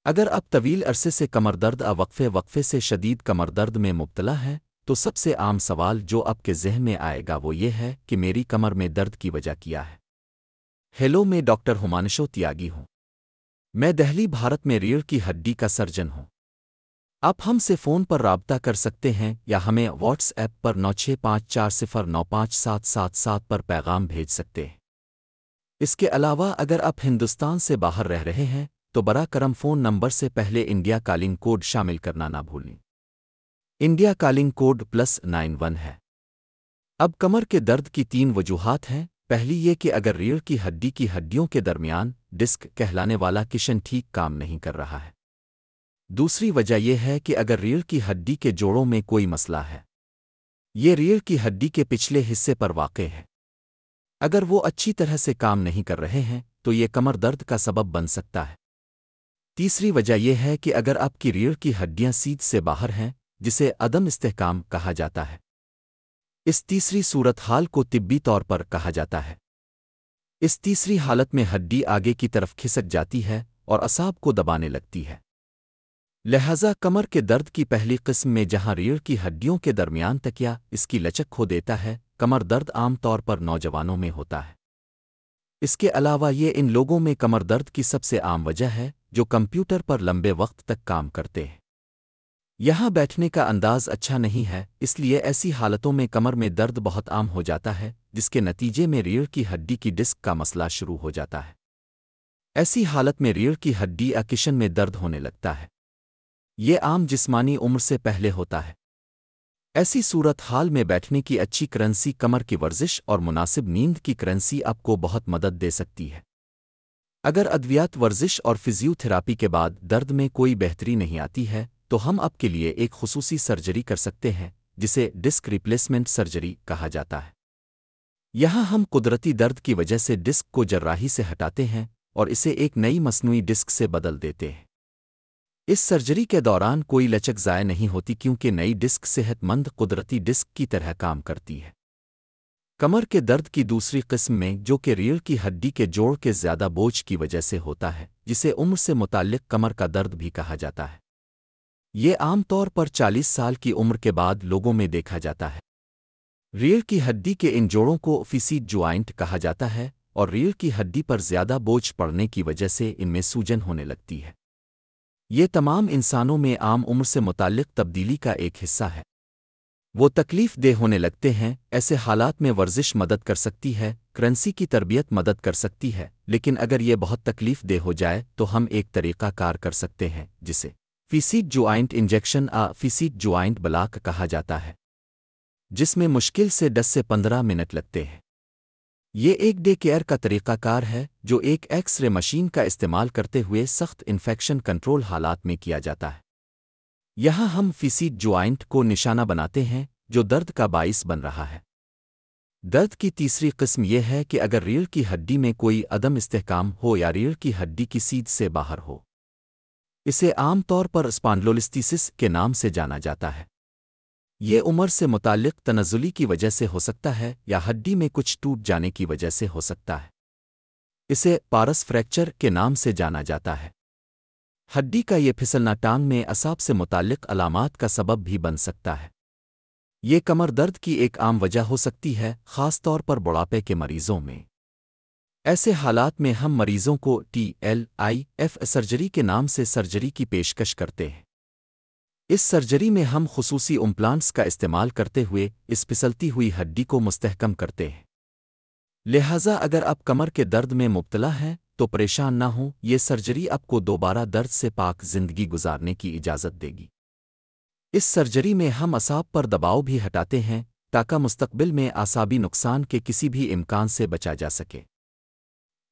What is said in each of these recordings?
اگر اب طویل عرصے سے کمر درد وقفے سے شدید کمر درد میں مبتلا ہے تو سب سے عام سوال جو آپ کے ذہن میں آئے گا وہ یہ ہے کہ میری کمر میں درد کی وجہ کیا ہے۔ ہیلو، میں ڈاکٹر ہمانشو تیاگی ہوں۔ میں دہلی، بھارت میں ریڑھ کی ہڈی کا سرجن ہوں۔ آپ ہم سے فون پر رابطہ کر سکتے ہیں یا ہمیں واٹس ایپ پر 9654095777 پر پیغام بھیج سکتے ہیں۔ اس کے علاوہ اگر آپ ہندوستان سے باہر رہ رہے ہیں تو براہ کرم فون نمبر سے پہلے انڈیا کالنگ کوڈ شامل کرنا نہ بھولیں۔ انڈیا کالنگ کوڈ +91 ہے۔ اب کمر کے درد کی 3 وجوہات ہیں۔ پہلی یہ کہ اگر ریڑھ کی ہڈی کی ہڈیوں کے درمیان ڈسک کہلانے والا کشن ٹھیک کام نہیں کر رہا ہے۔ دوسری وجہ یہ ہے کہ اگر ریڑھ کی ہڈی کے جوڑوں میں کوئی مسئلہ ہے، یہ ریڑھ کی ہڈی کے پچھلے حصے پر واقع ہے، اگر وہ اچھی طرح سے کام نہیں کر رہے ہیں تو یہ کمر درد کا سبب بن سکتا ہے۔ تیسری وجہ یہ ہے کہ اگر آپ کی ریڑھ کی ہڈیاں سیدھ سے باہر ہیں، جسے عدم استحکام کہا جاتا ہے، اس تیسری صورتحال کو طبی طور پر کہا جاتا ہے۔ اس تیسری حالت میں ہڈی آگے کی طرف کھسک جاتی ہے اور اعصاب کو دبانے لگتی ہے۔ لہذا کمر کے درد کی پہلی قسم میں جہاں ریڑھ کی ہڈیوں کے درمیان تکیا اس کی لچک کھو دیتا ہے، کمر درد عام طور پر نوجوانوں میں ہوتا ہے۔ اس کے علاوہ یہ ان لوگوں میں کمر درد کی سب سے عام وجہ ہے جو کمپیوٹر پر لمبے وقت تک کام کرتے ہیں۔ یہاں بیٹھنے کا انداز اچھا نہیں ہے، اس لیے ایسی حالتوں میں کمر میں درد بہت عام ہو جاتا ہے، جس کے نتیجے میں ریڑھ کی ہڈی کی ڈسک کا مسئلہ شروع ہو جاتا ہے۔ ایسی حالت میں ریڑھ کی ہڈی کشن میں درد ہونے لگتا ہے۔ یہ عام جسمانی عمر سے پہلے ہوتا ہے۔ ایسی صورتحال میں بیٹھنے کی اچھی کرنسی، کمر کی ورزش اور مناسب نیند کی کرنسی آپ کو بہت مدد دے سکتی ہے۔ اگر ادویات، ورزش اور فزیو تھراپی کے بعد درد میں کوئی بہتری نہیں آتی ہے تو ہم آپ کے لیے ایک خصوصی سرجری کر سکتے ہیں جسے ڈسک ریپلیسمنٹ سرجری کہا جاتا ہے۔ یہاں ہم قدرتی درد کی وجہ سے ڈسک کو جراحی سے ہٹاتے ہیں اور اسے ایک نئی مصنوعی ڈسک سے بدل دیتے ہیں۔ اس سرجری کے دوران کوئی لچک ضائع نہیں ہوتی کیونکہ نئی ڈسک صحت مند قدرتی ڈسک کی طرح کام کرتی ہے۔ کمر کے درد کی دوسری قسم میں جو کہ ریڑھ کی ہڈی کے جوڑ کے زیادہ بوجھ کی وجہ سے ہوتا ہے، جسے عمر سے متعلق کمر کا درد بھی کہا جاتا ہے، یہ عام طور پر 40 سال کی عمر کے بعد لوگوں میں دیکھا جاتا ہے۔ ریڑھ کی ہڈی کے ان جوڑوں کو فیسیڈ جوائنٹ کہا جاتا ہے اور ریڑھ کی ہڈی پر زیادہ بوجھ پڑنے کی وجہ سے ان میں سوجن ہونے لگتی ہے۔ یہ تمام انسانوں میں عام عمر سے متعلق تبدیلی کا ایک حصہ ہے۔ وہ تکلیف دہ ہونے لگتے ہیں۔ ایسے حالات میں ورزش مدد کر سکتی ہے، کرنسی کی تربیت مدد کر سکتی ہے، لیکن اگر یہ بہت تکلیف دہ ہو جائے تو ہم ایک طریقہ کار کر سکتے ہیں جسے فیسیڈ جوائنٹ انجیکشن فیسیڈ جوائنٹ بلاک کہا جاتا ہے، جس میں مشکل سے 10 سے 15 منٹ لگتے ہیں۔ یہ ایک ڈے کیئر کا طریقہ کار ہے جو ایک ایکس رے مشین کا استعمال کرتے ہوئے سخت انفیکشن کنٹرول حالات میں کیا جاتا ہے۔ یہاں ہم فیسیڈ جوائنٹ کو نشانہ بناتے ہیں جو درد کا باعث بن رہا ہے۔ درد کی تیسری قسم یہ ہے کہ اگر ریڑھ کی ہڈی میں کوئی عدم استحکام ہو یا ریڑھ کی ہڈی کی سیدھ سے باہر ہو، اسے عام طور پر اسپانڈلولیستھیسس کے نام سے جانا جاتا ہے۔ یہ عمر سے متعلق تنزلی کی وجہ سے ہو سکتا ہے یا ہڈی میں کچھ ٹوٹ جانے کی وجہ سے ہو سکتا ہے۔ اسے پارس فریکچر کے نام سے جانا جاتا ہے۔ ہڈی کا یہ پھسلنا ٹانگ میں اعصاب سے متعلق علامات کا سبب بھی بن سکتا ہے۔ یہ کمر درد کی ایک عام وجہ ہو سکتی ہے، خاص طور پر بڑھاپے کے مریضوں میں۔ ایسے حالات میں ہم مریضوں کو TLIF سرجری کے نام سے سرجری کی پیشکش کرتے ہیں۔ اس سرجری میں ہم خصوصی امپلانٹس کا استعمال کرتے ہوئے اس پھسلتی ہوئی ہڈی کو مستحکم کرتے ہیں۔ لہٰذا اگر آپ کمر کے درد میں مبتلا ہیں تو پریشان نہ ہوں، یہ سرجری آپ کو دوبارہ درد سے پاک زندگی گزارنے کی اجازت دے گی۔ اس سرجری میں ہم اعصاب پر دباؤ بھی ہٹاتے ہیں تاکہ مستقبل میں اعصابی نقصان کے کسی بھی امکان سے بچا جا سکے۔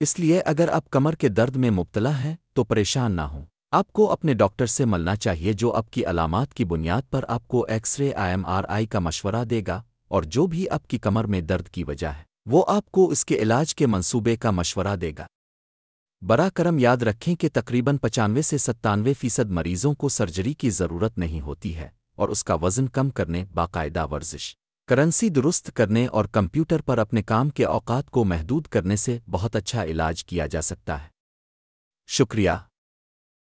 اس لیے اگر آپ کمر کے درد میں مبتلا ہیں تو پریشان نہ ہوں، آپ کو اپنے ڈاکٹر سے ملنا چاہیے جو آپ کی علامات کی بنیاد پر آپ کو ایکس رے MRI کا مشورہ دے گا اور جو بھی آپ کی کمر میں درد کی وجہ ہے وہ آپ کو اس کے علاج کے منصوبے کا مشورہ دے گا۔ براہ کرم یاد رکھیں کہ تقریباً 95 سے 97% مریضوں کو سرجری کی ضرورت نہیں ہوتی ہے اور اس کا وزن کم کرنے، باقاعدہ ورزش، کرنسی درست کرنے اور کمپیوٹر پر اپنے کام کے اوقات کو محدود کرنے سے بہت اچھا علاج کیا جا سکتا ہے۔ شکریہ۔